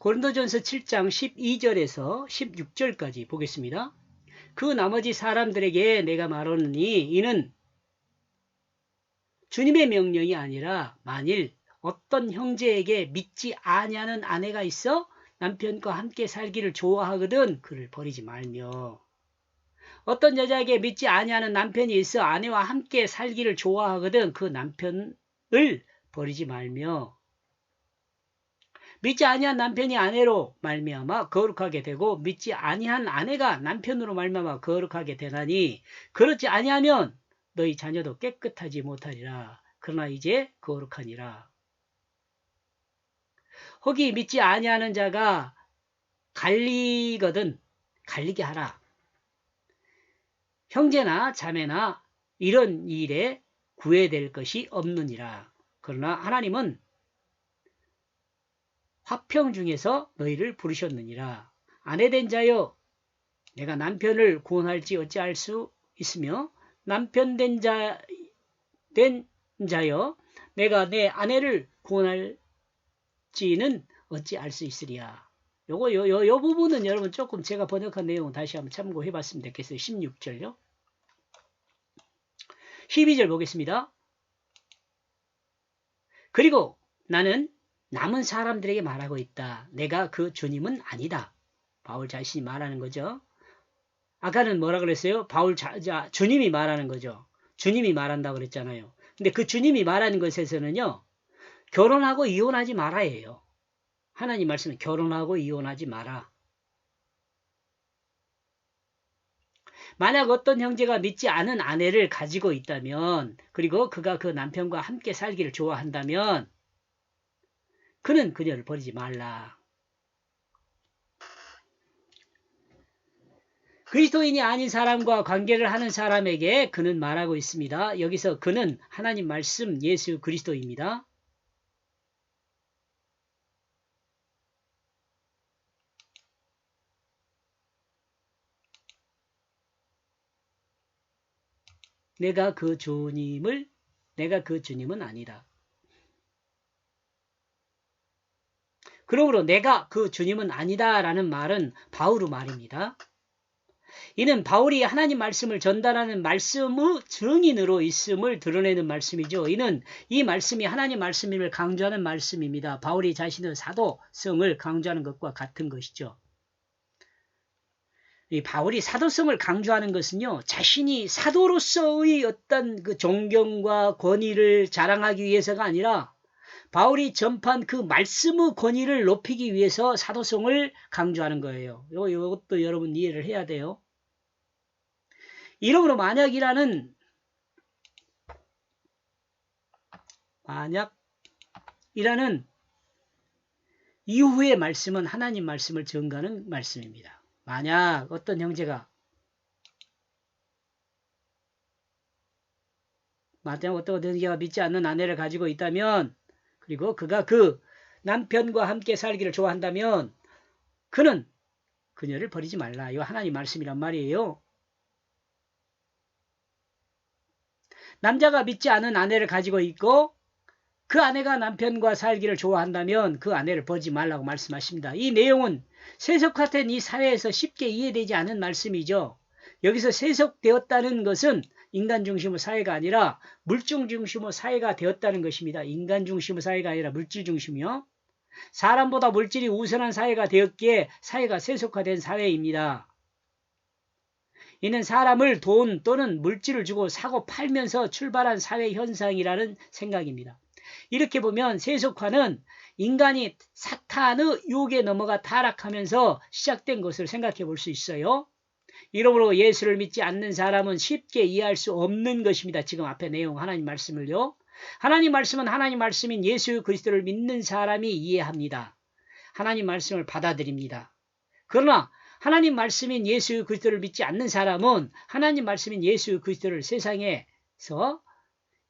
고린도전서 7장 12절에서 16절까지 보겠습니다. 그 나머지 사람들에게 내가 말하노니 이는 주님의 명령이 아니라 만일 어떤 형제에게 믿지 아니하는 아내가 있어 남편과 함께 살기를 좋아하거든 그를 버리지 말며, 어떤 여자에게 믿지 아니하는 남편이 있어 아내와 함께 살기를 좋아하거든 그 남편을 버리지 말며, 믿지 아니한 남편이 아내로 말미암아 거룩하게 되고 믿지 아니한 아내가 남편으로 말미암아 거룩하게 되나니 그렇지 아니하면 너희 자녀도 깨끗하지 못하리라. 그러나 이제 거룩하니라. 혹이 믿지 아니하는 자가 갈리거든 갈리게 하라. 형제나 자매나 이런 일에 구애될 것이 없느니라. 그러나 하나님은 화평 중에서 너희를 부르셨느니라. 아내된 자여 내가 남편을 구원할지 어찌할 수 있으며 남편 된 자여 내가 내 아내를 구원할지는 어찌 알 수 있으리야. 요 부분은 여러분 조금 제가 번역한 내용 다시 한번 참고해 봤으면 좋겠어요. 16절요. 12절 보겠습니다. 그리고 나는 남은 사람들에게 말하고 있다. 내가 그 주님은 아니다. 바울 자신이 말하는 거죠. 아까는 뭐라 그랬어요? 주님이 말하는 거죠. 주님이 말한다고 그랬잖아요. 근데 그 주님이 말하는 것에서는요, 결혼하고 이혼하지 말아예요. 하나님 말씀은 결혼하고 이혼하지 마라. 만약 어떤 형제가 믿지 않은 아내를 가지고 있다면, 그리고 그가 그 남편과 함께 살기를 좋아한다면 그는 그녀를 버리지 말라. 그리스도인이 아닌 사람과 관계를 하는 사람에게 그는 말하고 있습니다. 여기서 그는 하나님 말씀 예수 그리스도입니다. 내가 그 주님은 아니다. 그러므로 내가 그 주님은 아니다라는 말은 바울의 말입니다. 이는 바울이 하나님 말씀을 전달하는 말씀의 증인으로 있음을 드러내는 말씀이죠. 이는 이 말씀이 하나님 말씀임을 강조하는 말씀입니다. 바울이 자신의 사도성을 강조하는 것과 같은 것이죠. 이 바울이 사도성을 강조하는 것은요, 자신이 사도로서의 어떤 그 존경과 권위를 자랑하기 위해서가 아니라 바울이 전파한 그 말씀의 권위를 높이기 위해서 사도성을 강조하는 거예요. 이것도 여러분 이해를 해야 돼요. 이러므로 만약이라는 이후의 말씀은 하나님 말씀을 증거하는 말씀입니다. 만약 어떤 형제가 믿지 않는 아내를 가지고 있다면, 그리고 그가 그 남편과 함께 살기를 좋아한다면 그는 그녀를 버리지 말라. 이거 하나님 말씀이란 말이에요. 남자가 믿지 않은 아내를 가지고 있고 그 아내가 남편과 살기를 좋아한다면 그 아내를 버리지 말라고 말씀하십니다. 이 내용은 세속화된 이 사회에서 쉽게 이해되지 않은 말씀이죠. 여기서 세속되었다는 것은 인간 중심의 사회가 아니라 물질 중심의 사회가 되었다는 것입니다. 인간 중심의 사회가 아니라 물질 중심이요. 사람보다 물질이 우선한 사회가 되었기에 사회가 세속화된 사회입니다. 이는 사람을 돈 또는 물질을 주고 사고 팔면서 출발한 사회 현상이라는 생각입니다. 이렇게 보면 세속화는 인간이 사탄의 유혹에 넘어가 타락하면서 시작된 것을 생각해 볼 수 있어요. 이러므로 예수를 믿지 않는 사람은 쉽게 이해할 수 없는 것입니다. 지금 앞에 내용 하나님 말씀을요. 하나님 말씀은 하나님 말씀인 예수 그리스도를 믿는 사람이 이해합니다. 하나님 말씀을 받아들입니다. 그러나 하나님 말씀인 예수 그리스도를 믿지 않는 사람은 하나님 말씀인 예수 그리스도를 세상에서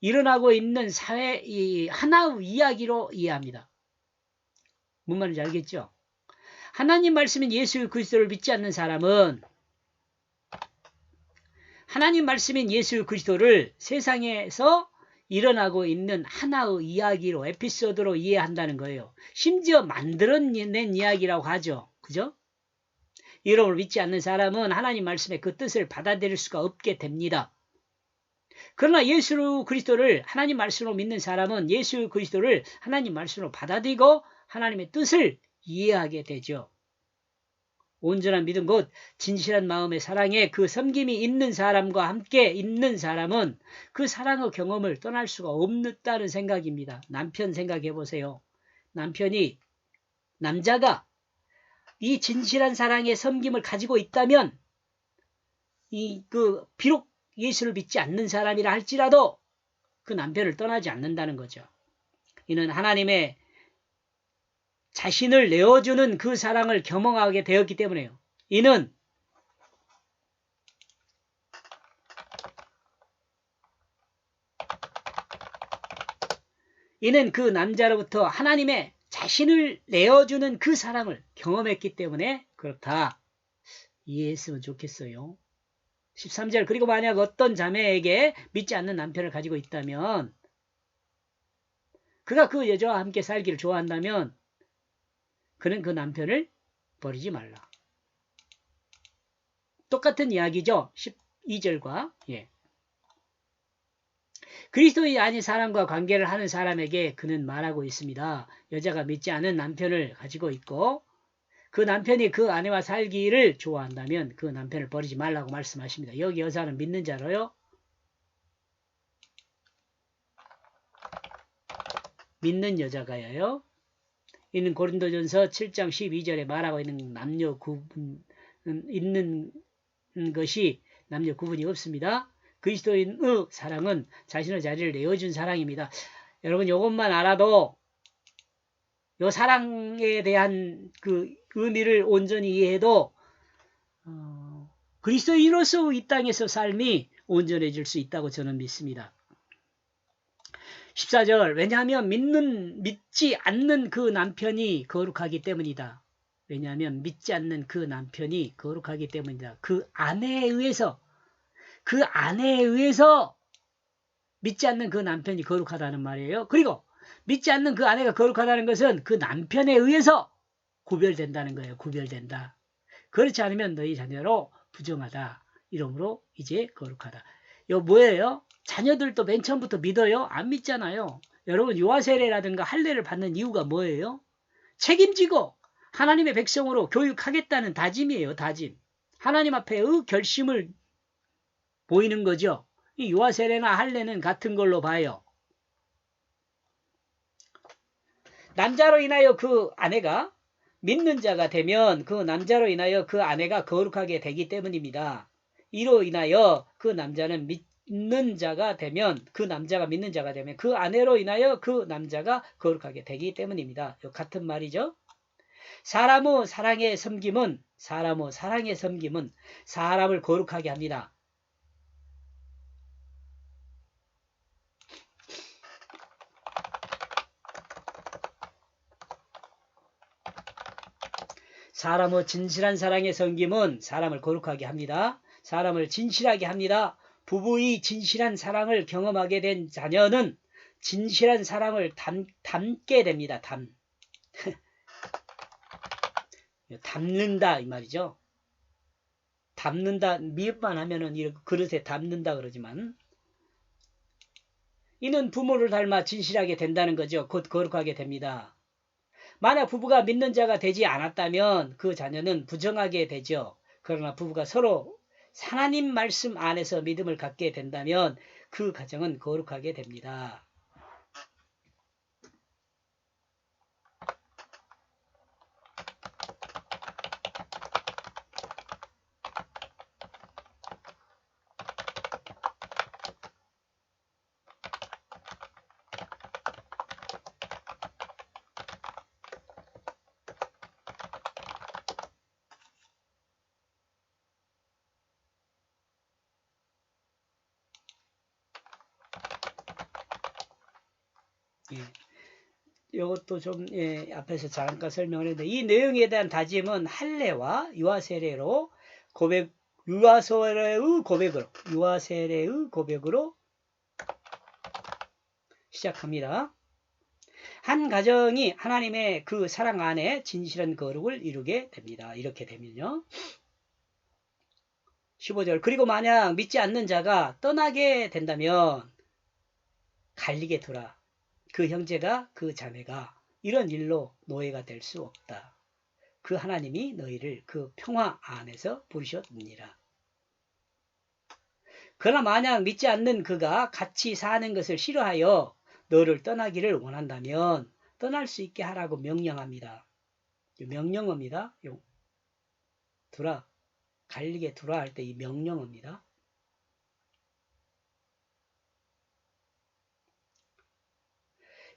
일어나고 있는 사회 하나의 이야기로 이해합니다. 뭔 말인지 알겠죠? 하나님 말씀인 예수 그리스도를 믿지 않는 사람은 하나님 말씀인 예수 그리스도를 세상에서 일어나고 있는 하나의 이야기로 에피소드로 이해한다는 거예요. 심지어 만들어낸 이야기라고 하죠. 그죠? 이름을 믿지 않는 사람은 하나님 말씀의 그 뜻을 받아들일 수가 없게 됩니다. 그러나 예수 그리스도를 하나님 말씀으로 믿는 사람은 예수 그리스도를 하나님 말씀으로 받아들이고 하나님의 뜻을 이해하게 되죠. 온전한 믿음 곧 진실한 마음의 사랑에 그 섬김이 있는 사람과 함께 있는 사람은 그 사랑의 경험을 떠날 수가 없다는 생각입니다. 남편 생각해 보세요. 남자가 이 진실한 사랑의 섬김을 가지고 있다면 비록 예수를 믿지 않는 사람이라 할지라도 그 남편을 떠나지 않는다는 거죠. 이는 하나님의 자신을 내어주는 그 사랑을 경험하게 되었기 때문에요. 이는 그 남자로부터 하나님의 자신을 내어주는 그 사랑을 경험했기 때문에 그렇다. 이해했으면 좋겠어요. 13절 그리고 만약 어떤 자매에게 믿지 않는 남편을 가지고 있다면 그가 그 여자와 함께 살기를 좋아한다면 그는 그 남편을 버리지 말라. 똑같은 이야기죠. 12절과 그리스도의 아닌 사람과 관계를 하는 사람에게 그는 말하고 있습니다. 여자가 믿지 않은 남편을 가지고 있고 그 남편이 그 아내와 살기를 좋아한다면 그 남편을 버리지 말라고 말씀하십니다. 여기 여자는 믿는 자로요. 믿는 여자가요. 이는 고린도전서 7장 12절에 말하고 있는 남녀 구분 있는 것이 남녀 구분이 없습니다. 그리스도인의 사랑은 자신의 자리를 내어준 사랑입니다. 여러분 이것만 알아도 이 사랑에 대한 그 의미를 온전히 이해해도 그리스도인으로서 이 땅에서 삶이 온전해질 수 있다고 저는 믿습니다. 14절 왜냐하면 믿지 않는 그 남편이 거룩하기 때문이다. 왜냐하면 믿지 않는 그 남편이 거룩하기 때문이다. 그 아내에 의해서 믿지 않는 그 남편이 거룩하다는 말이에요. 그리고 믿지 않는 그 아내가 거룩하다는 것은 그 남편에 의해서 구별된다는 거예요. 구별된다. 그렇지 않으면 너희 자녀로 부정하다. 이러므로 이제 거룩하다. 이거 뭐예요? 자녀들도 맨 처음부터 믿어요? 안 믿잖아요. 여러분 유아세례라든가 할례를 받는 이유가 뭐예요? 책임지고 하나님의 백성으로 교육하겠다는 다짐이에요. 다짐. 하나님 앞에의 결심을 보이는 거죠. 이 유아세례나 할례는 같은 걸로 봐요. 남자로 인하여 그 아내가 믿는 자가 되면 그 남자로 인하여 그 아내가 거룩하게 되기 때문입니다. 이로 인하여 그 남자는 믿는 자가 되면 그 남자가 믿는 자가 되면 그 아내로 인하여 그 남자가 거룩하게 되기 때문입니다. 같은 말이죠. 사람의 사랑의 섬김은 사람을 거룩하게 합니다. 사람의 진실한 사랑의 섬김은 사람을 거룩하게 합니다. 사람을 진실하게 합니다. 부부의 진실한 사랑을 경험하게 된 자녀는 진실한 사랑을 담게 됩니다. 담는다 이 말이죠. 담는다 미흡만 하면은 그릇에 담는다 그러지만 이는 부모를 닮아 진실하게 된다는 거죠. 곧 거룩하게 됩니다. 만약 부부가 믿는 자가 되지 않았다면 그 자녀는 부정하게 되죠. 그러나 부부가 서로 하나님 말씀 안에서 믿음을 갖게 된다면 그 가정은 거룩하게 됩니다. 이것도 좀 앞에서 잠깐 설명을 했는데 이 내용에 대한 다짐은 할례와 유아세례로 유아세례의 고백으로 시작합니다. 한 가정이 하나님의 그 사랑 안에 진실한 거룩을 이루게 됩니다. 이렇게 되면요. 15절. 그리고 만약 믿지 않는 자가 떠나게 된다면 갈리게 두라. 그 형제가 그 자매가 이런 일로 노예가 될 수 없다. 그 하나님이 너희를 그 평화 안에서 부르셨느니라. 그러나 만약 믿지 않는 그가 같이 사는 것을 싫어하여 너를 떠나기를 원한다면 떠날 수 있게 하라고 명령합니다. 명령어입니다. 두라. 갈리게 두라 할 때 이 명령어입니다.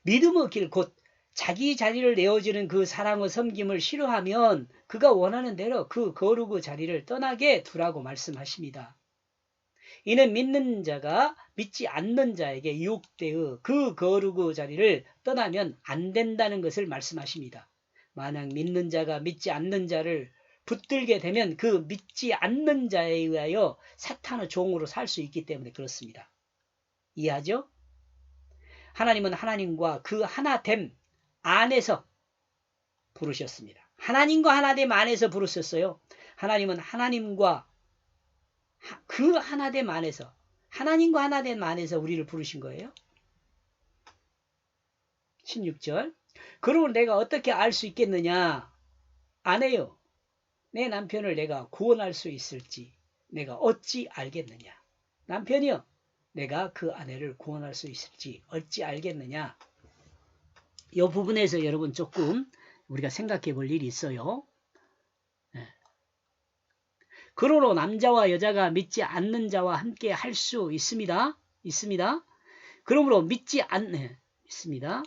믿음의 길 곧 자기 자리를 내어주는 그 사랑의 섬김을 싫어하면 그가 원하는 대로 그 거룩의 자리를 떠나게 두라고 말씀하십니다. 이는 믿는 자가 믿지 않는 자에게 유혹되어 그 거룩의 자리를 떠나면 안 된다는 것을 말씀하십니다. 만약 믿는 자가 믿지 않는 자를 붙들게 되면 그 믿지 않는 자에 의하여 사탄의 종으로 살 수 있기 때문에 그렇습니다. 이해하죠? 하나님은 하나님과 그 하나됨 안에서 부르셨습니다. 하나님과 하나됨 안에서 부르셨어요. 하나님은 하나님과 그 하나됨 안에서, 하나님과 하나됨 안에서 우리를 부르신 거예요. 16절. 그러고 내가 어떻게 알 수 있겠느냐? 안 해요. 내 남편을 내가 구원할 수 있을지 내가 어찌 알겠느냐? 남편이요. 내가 그 아내를 구원할 수 있을지 어찌 알겠느냐? 이 부분에서 여러분 조금 우리가 생각해 볼 일이 있어요. 그러므로 남자와 여자가 믿지 않는 자와 함께 할 수 있습니다. 그러므로 있습니다.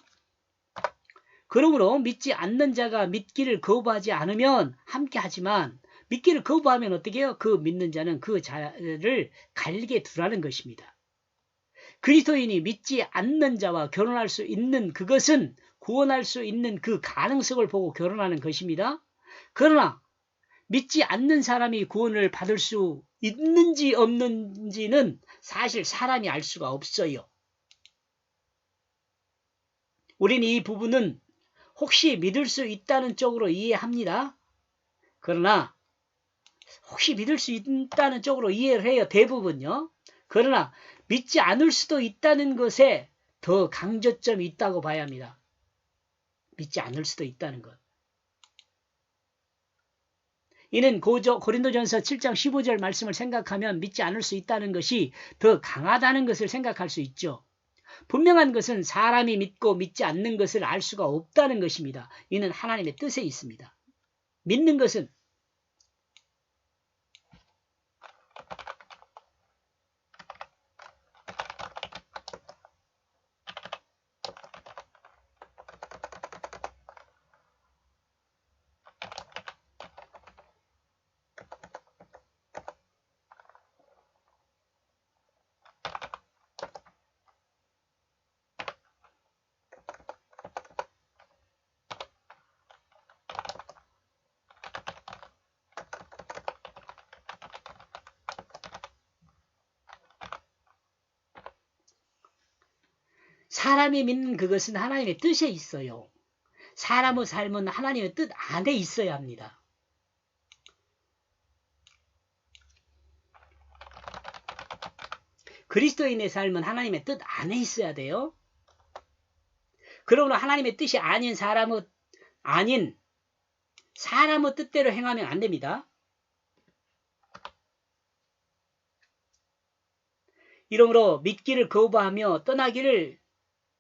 그러므로 믿지 않는 자가 믿기를 거부하지 않으면 함께 하지만 믿기를 거부하면 어떻게 해요? 그 믿는 자는 그 자를 갈리게 두라는 것입니다. 그리스도인이 믿지 않는 자와 결혼할 수 있는 그것은 구원할 수 있는 그 가능성을 보고 결혼하는 것입니다. 그러나 믿지 않는 사람이 구원을 받을 수 있는지 없는지는 사실 사람이 알 수가 없어요. 우리는 이 부분은 혹시 믿을 수 있다는 쪽으로 이해합니다. 그러나 혹시 믿을 수 있다는 쪽으로 이해를 해요. 대부분요. 그러나 믿지 않을 수도 있다는 것에 더 강조점이 있다고 봐야 합니다. 믿지 않을 수도 있다는 것. 이는 고린도전서 7장 15절 말씀을 생각하면 믿지 않을 수 있다는 것이 더 강하다는 것을 생각할 수 있죠. 분명한 것은 사람이 믿고 믿지 않는 것을 알 수가 없다는 것입니다. 이는 하나님의 뜻에 있습니다. 믿는 것은 사람이 믿는 그것은 하나님의 뜻에 있어요. 사람의 삶은 하나님의 뜻 안에 있어야 합니다. 그리스도인의 삶은 하나님의 뜻 안에 있어야 돼요. 그러므로 하나님의 뜻이 아닌 사람의 뜻대로 행하면 안 됩니다. 이러므로 믿기를 거부하며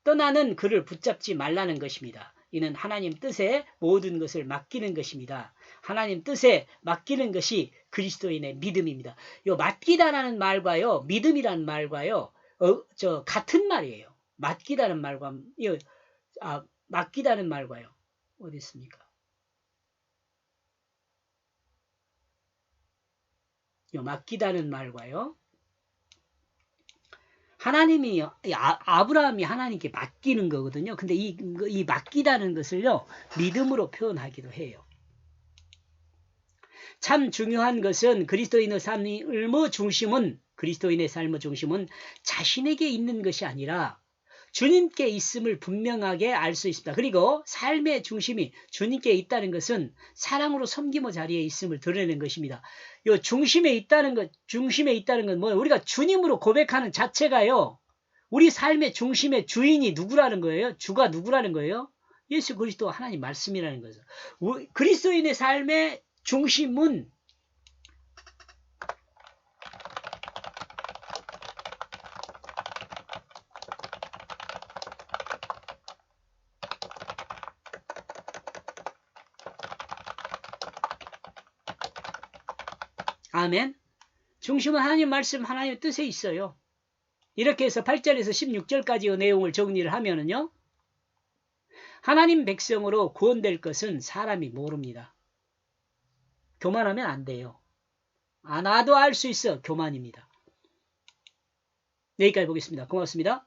떠나는 그를 붙잡지 말라는 것입니다. 이는 하나님 뜻에 모든 것을 맡기는 것입니다. 하나님 뜻에 맡기는 것이 그리스도인의 믿음입니다. 요 맡기다라는 말과요, 믿음이라는 말과요, 같은 말이에요. 맡기다는 말과 맡기다는 말과요. 어디 있습니까? 요 맡기다는 말과요. 하나님이 아브라함이 하나님께 맡기는 거거든요. 근데 이 맡기다는 것을요 믿음으로 표현하기도 해요. 참 중요한 것은 그리스도인의 삶의 중심은 자신에게 있는 것이 아니라 주님께 있음을 분명하게 알 수 있습니다. 그리고 삶의 중심이 주님께 있다는 것은 사랑으로 섬김의 자리에 있음을 드러내는 것입니다. 요 중심에 있다는 건 뭐예요? 우리가 주님으로 고백하는 자체가요. 우리 삶의 중심의 주인이 누구라는 거예요? 주가 누구라는 거예요? 예수 그리스도 하나님 말씀이라는 거죠. 그리스도인의 삶의 중심은 아멘. 중심은 하나님 말씀, 하나님의 뜻에 있어요. 이렇게 해서 8절에서 16절까지의 내용을 정리를 하면은요. 하나님 백성으로 구원될 것은 사람이 모릅니다. 교만하면 안 돼요. 나도 알 수 있어. 교만입니다. 여기까지 보겠습니다. 고맙습니다.